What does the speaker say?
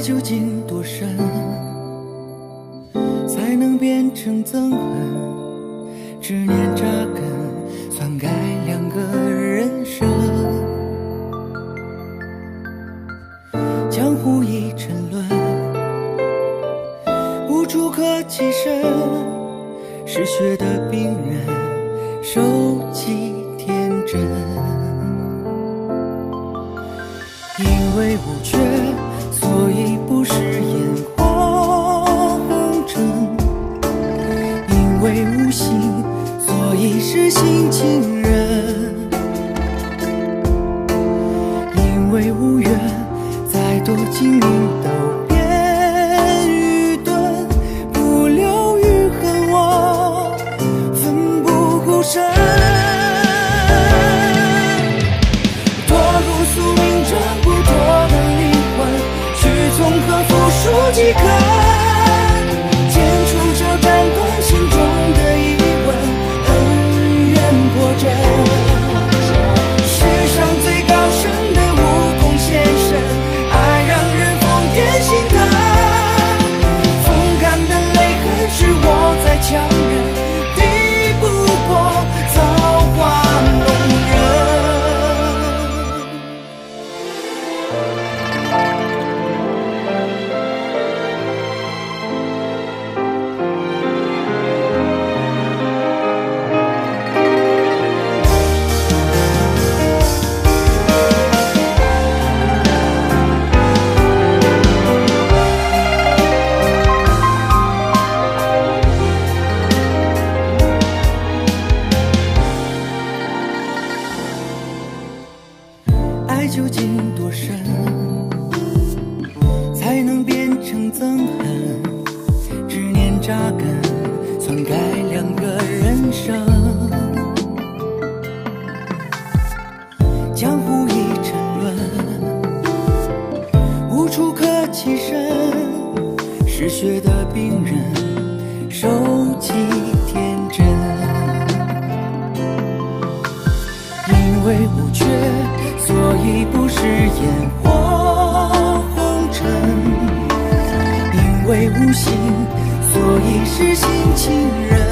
究竟多深，才能变成憎恨？执念扎根，篡改两个人生。江湖已沉沦，无处可栖身。嗜血的病人，收集天真。因为无缺，所以不食烟火红尘；因为无心，所以是性情人；因为无缘，再多精明都变愚钝，不留余恨，我奋不顾身。堕入宿命这不脱的灵魂，去从何复述几根？剑出鞘斩断心中的疑问，恩怨破阵。世上最高深的武功现身，爱让人疯癫心疼。风干的泪痕是我在强忍，敌不过造化弄人。爱究竟多深，才能变成憎恨？执念扎根，篡改两个人生。江湖已沉沦，无处可栖身。嗜血的病人，收集天真。因为无缺，所以不食烟火红尘；因为无心，所以是性情人。